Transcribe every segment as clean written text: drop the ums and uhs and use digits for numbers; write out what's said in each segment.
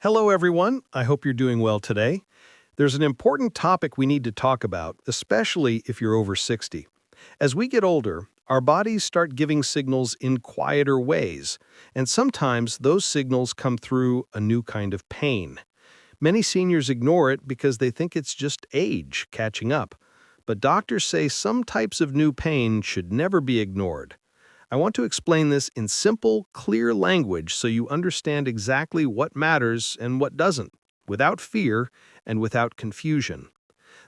Hello, everyone. I hope you're doing well today. There's an important topic we need to talk about, especially if you're over 60. As we get older, our bodies start giving signals in quieter ways, and sometimes those signals come through a new kind of pain. Many seniors ignore it because they think it's just age catching up, but doctors say some types of new pain should never be ignored. I want to explain this in simple, clear language so you understand exactly what matters and what doesn't, without fear and without confusion.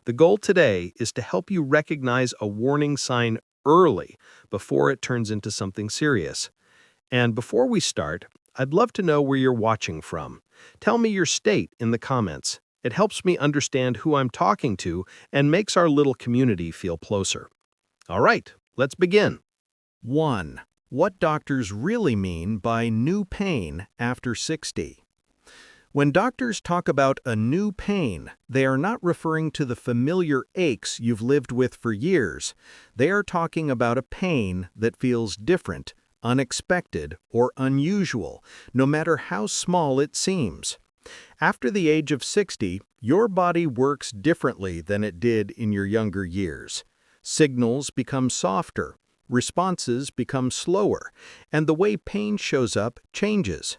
The goal today is to help you recognize a warning sign early before it turns into something serious. And before we start, I'd love to know where you're watching from. Tell me your state in the comments. It helps me understand who I'm talking to and makes our little community feel closer. All right, let's begin. 1. What doctors really mean by new pain after 60. When doctors talk about a new pain, they are not referring to the familiar aches you've lived with for years. They are talking about a pain that feels different, unexpected, or unusual, no matter how small it seems. After the age of 60, your body works differently than it did in your younger years. Signals become softer. Responses become slower, and the way pain shows up changes.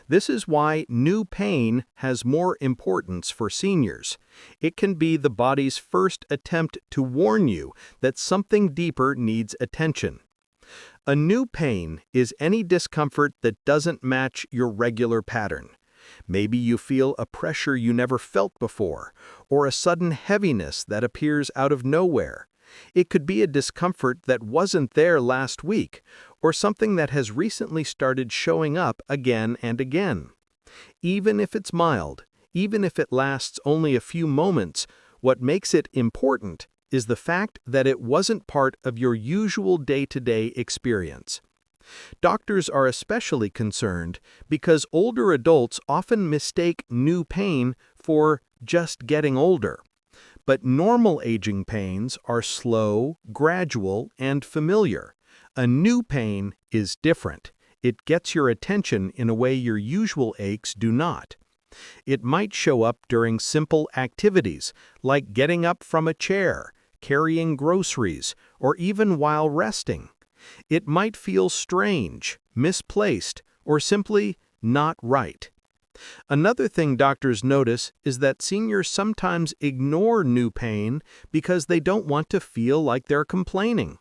This is why new pain has more importance for seniors. It can be the body's first attempt to warn you that something deeper needs attention. A new pain is any discomfort that doesn't match your regular pattern. Maybe you feel a pressure you never felt before, or a sudden heaviness that appears out of nowhere. It could be a discomfort that wasn't there last week, or something that has recently started showing up again and again. Even if it's mild, even if it lasts only a few moments, what makes it important is the fact that it wasn't part of your usual day-to-day experience. Doctors are especially concerned because older adults often mistake new pain for just getting older. But normal aging pains are slow, gradual, and familiar. A new pain is different. It gets your attention in a way your usual aches do not. It might show up during simple activities, like getting up from a chair, carrying groceries, or even while resting. It might feel strange, misplaced, or simply not right. Another thing doctors notice is that seniors sometimes ignore new pain because they don't want to feel like they're complaining.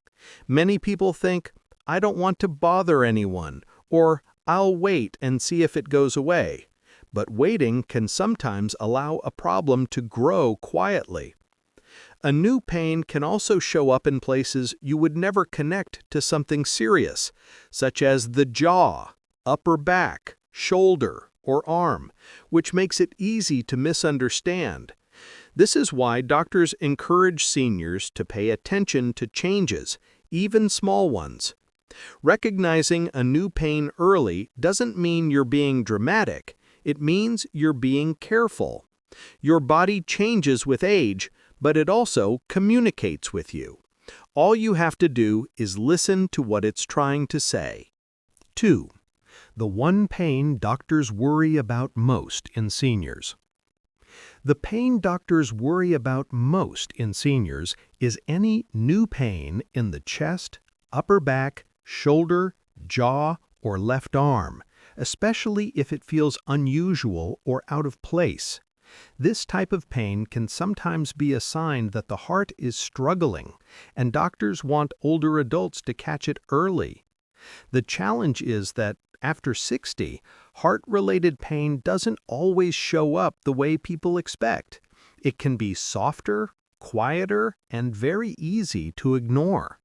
Many people think, "I don't want to bother anyone," or "I'll wait and see if it goes away." But waiting can sometimes allow a problem to grow quietly. A new pain can also show up in places you would never connect to something serious, such as the jaw, upper back, shoulder, or arm, which makes it easy to misunderstand. This is why doctors encourage seniors to pay attention to changes, even small ones. Recognizing a new pain early doesn't mean you're being dramatic. It means you're being careful. Your body changes with age, but it also communicates with you. All you have to do is listen to what it's trying to say. 2. The one pain doctors worry about most in seniors. The pain doctors worry about most in seniors is any new pain in the chest, upper back, shoulder, jaw, or left arm, especially if it feels unusual or out of place. This type of pain can sometimes be a sign that the heart is struggling, and doctors want older adults to catch it early. The challenge is that after 60, heart-related pain doesn't always show up the way people expect. It can be softer, quieter, and very easy to ignore.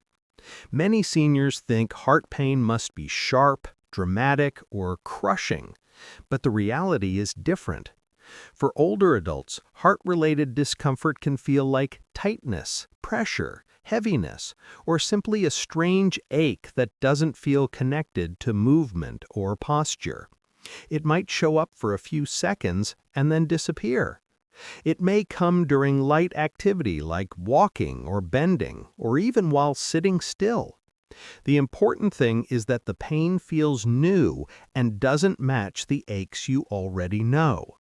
Many seniors think heart pain must be sharp, dramatic, or crushing, but the reality is different. For older adults, heart-related discomfort can feel like tightness, pressure, heaviness, or simply a strange ache that doesn't feel connected to movement or posture. It might show up for a few seconds and then disappear. It may come during light activity like walking or bending, or even while sitting still. The important thing is that the pain feels new and doesn't match the aches you already know.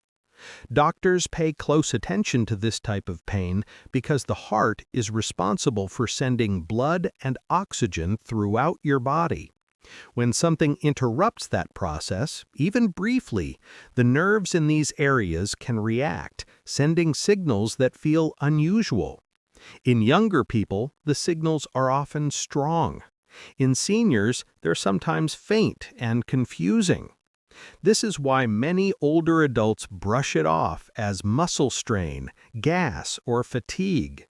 Doctors pay close attention to this type of pain because the heart is responsible for sending blood and oxygen throughout your body. When something interrupts that process, even briefly, the nerves in these areas can react, sending signals that feel unusual. In younger people, the signals are often strong. In seniors, they're sometimes faint and confusing. This is why many older adults brush it off as muscle strain, gas, or fatigue.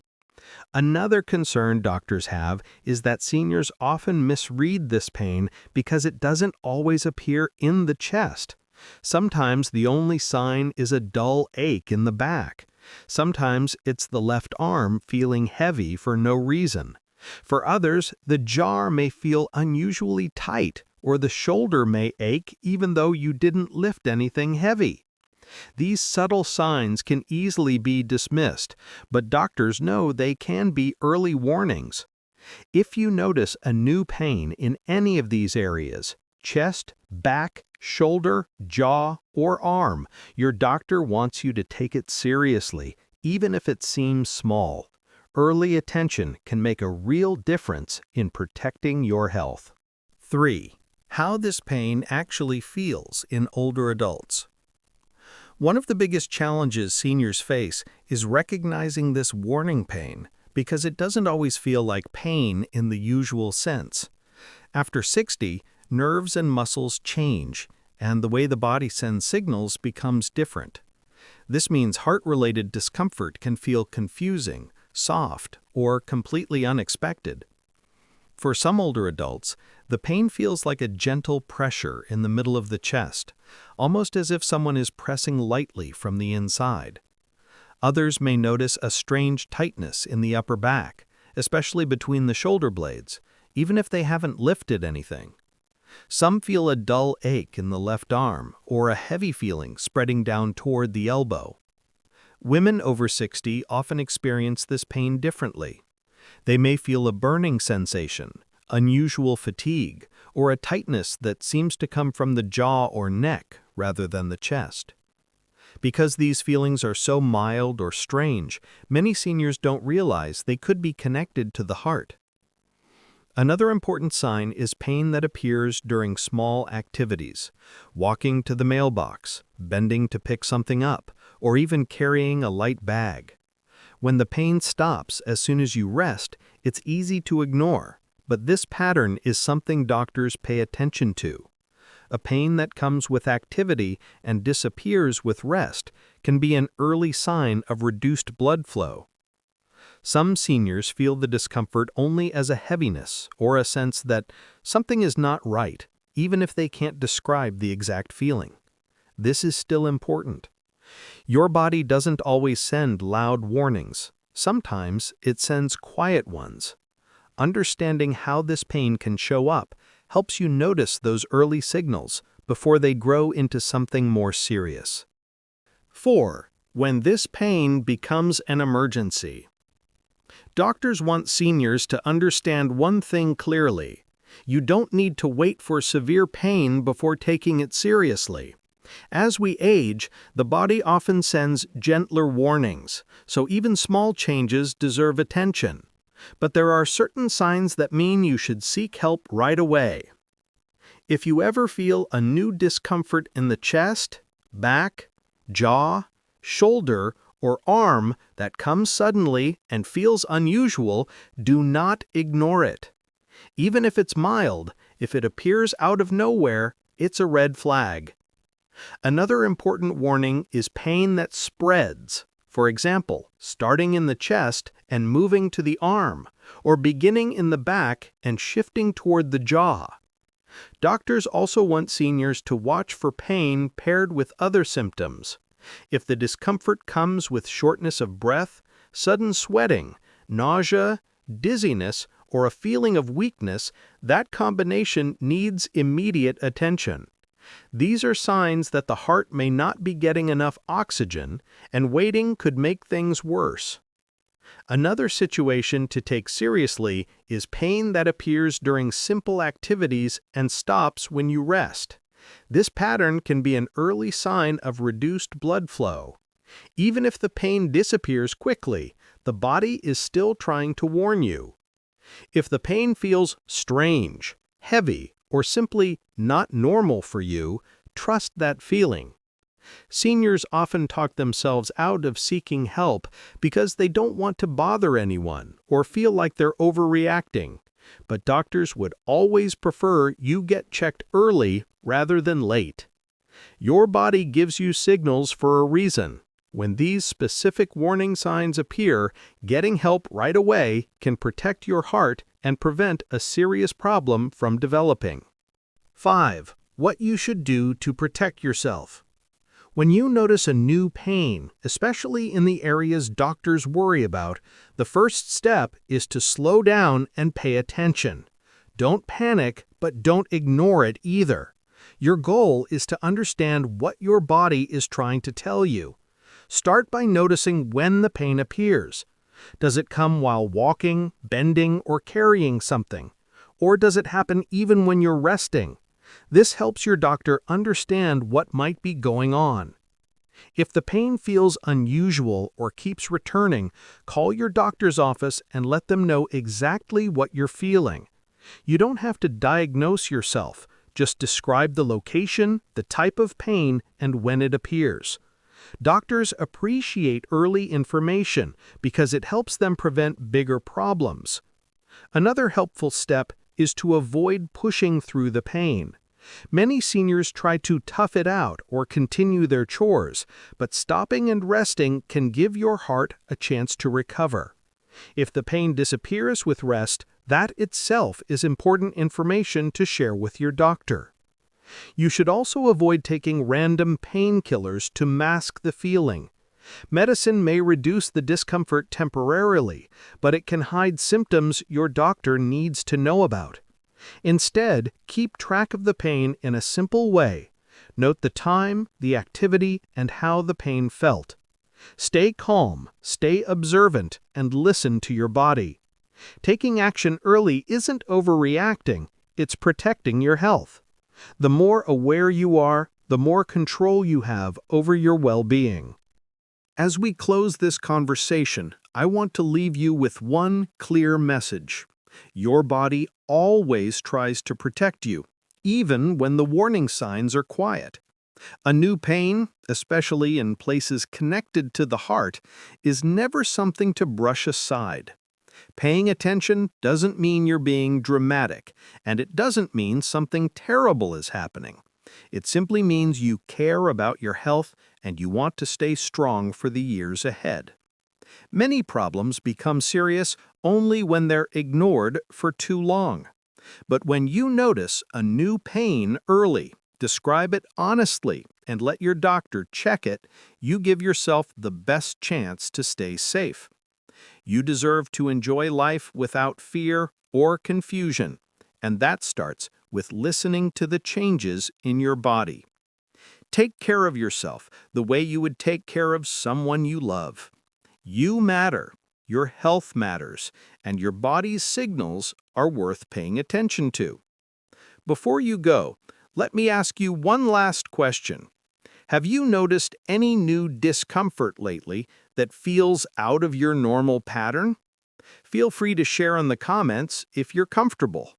Another concern doctors have is that seniors often misread this pain because it doesn't always appear in the chest. Sometimes the only sign is a dull ache in the back. Sometimes it's the left arm feeling heavy for no reason. For others, the jaw may feel unusually tight, or the shoulder may ache even though you didn't lift anything heavy. These subtle signs can easily be dismissed, but doctors know they can be early warnings. If you notice a new pain in any of these areas, chest, back, shoulder, jaw, or arm, your doctor wants you to take it seriously, even if it seems small. Early attention can make a real difference in protecting your health. 3. How this pain actually feels in older adults. One of the biggest challenges seniors face is recognizing this warning pain because it doesn't always feel like pain in the usual sense. After 60, nerves and muscles change, and the way the body sends signals becomes different. This means heart-related discomfort can feel confusing, soft, or completely unexpected. For some older adults, the pain feels like a gentle pressure in the middle of the chest, almost as if someone is pressing lightly from the inside. Others may notice a strange tightness in the upper back, especially between the shoulder blades, even if they haven't lifted anything. Some feel a dull ache in the left arm or a heavy feeling spreading down toward the elbow. Women over 60 often experience this pain differently. They may feel a burning sensation, unusual fatigue, or a tightness that seems to come from the jaw or neck rather than the chest. Because these feelings are so mild or strange, many seniors don't realize they could be connected to the heart. Another important sign is pain that appears during small activities, walking to the mailbox, bending to pick something up, or even carrying a light bag. When the pain stops as soon as you rest, it's easy to ignore, but this pattern is something doctors pay attention to. A pain that comes with activity and disappears with rest can be an early sign of reduced blood flow. Some seniors feel the discomfort only as a heaviness or a sense that something is not right, even if they can't describe the exact feeling. This is still important. Your body doesn't always send loud warnings. Sometimes it sends quiet ones. Understanding how this pain can show up helps you notice those early signals before they grow into something more serious. 4. When this pain becomes an emergency. Doctors want seniors to understand one thing clearly. You don't need to wait for severe pain before taking it seriously. As we age, the body often sends gentler warnings, so even small changes deserve attention. But there are certain signs that mean you should seek help right away. If you ever feel a new discomfort in the chest, back, jaw, shoulder, or arm that comes suddenly and feels unusual, do not ignore it. Even if it's mild, if it appears out of nowhere, it's a red flag. Another important warning is pain that spreads. For example, starting in the chest and moving to the arm, or beginning in the back and shifting toward the jaw. Doctors also want seniors to watch for pain paired with other symptoms. If the discomfort comes with shortness of breath, sudden sweating, nausea, dizziness, or a feeling of weakness, that combination needs immediate attention. These are signs that the heart may not be getting enough oxygen, and waiting could make things worse. Another situation to take seriously is pain that appears during simple activities and stops when you rest. This pattern can be an early sign of reduced blood flow. Even if the pain disappears quickly, the body is still trying to warn you. If the pain feels strange, heavy, or simply not normal for you, trust that feeling. Seniors often talk themselves out of seeking help because they don't want to bother anyone or feel like they're overreacting. But doctors would always prefer you get checked early rather than late. Your body gives you signals for a reason. When these specific warning signs appear, getting help right away can protect your heart and prevent a serious problem from developing. 5. What you should do to protect yourself. When you notice a new pain, especially in the areas doctors worry about, the first step is to slow down and pay attention. Don't panic, but don't ignore it either. Your goal is to understand what your body is trying to tell you. Start by noticing when the pain appears. Does it come while walking, bending, or carrying something? Or does it happen even when you're resting? This helps your doctor understand what might be going on. If the pain feels unusual or keeps returning, call your doctor's office and let them know exactly what you're feeling. You don't have to diagnose yourself, just describe the location, the type of pain, and when it appears. Doctors appreciate early information because it helps them prevent bigger problems. Another helpful step is to avoid pushing through the pain. Many seniors try to tough it out or continue their chores, but stopping and resting can give your heart a chance to recover. If the pain disappears with rest, that itself is important information to share with your doctor. You should also avoid taking random painkillers to mask the feeling. Medicine may reduce the discomfort temporarily, but it can hide symptoms your doctor needs to know about. Instead, keep track of the pain in a simple way. Note the time, the activity, and how the pain felt. Stay calm, stay observant, and listen to your body. Taking action early isn't overreacting, it's protecting your health. The more aware you are, the more control you have over your well-being. As we close this conversation, I want to leave you with one clear message. Your body always tries to protect you, even when the warning signs are quiet. A new pain, especially in places connected to the heart, is never something to brush aside. Paying attention doesn't mean you're being dramatic, and it doesn't mean something terrible is happening. It simply means you care about your health and you want to stay strong for the years ahead. Many problems become serious only when they're ignored for too long. But when you notice a new pain early, describe it honestly, and let your doctor check it, you give yourself the best chance to stay safe. You deserve to enjoy life without fear or confusion, and that starts with listening to the changes in your body. Take care of yourself the way you would take care of someone you love. You matter, your health matters, and your body's signals are worth paying attention to. Before you go, let me ask you one last question. Have you noticed any new discomfort lately that feels out of your normal pattern? Feel free to share in the comments if you're comfortable.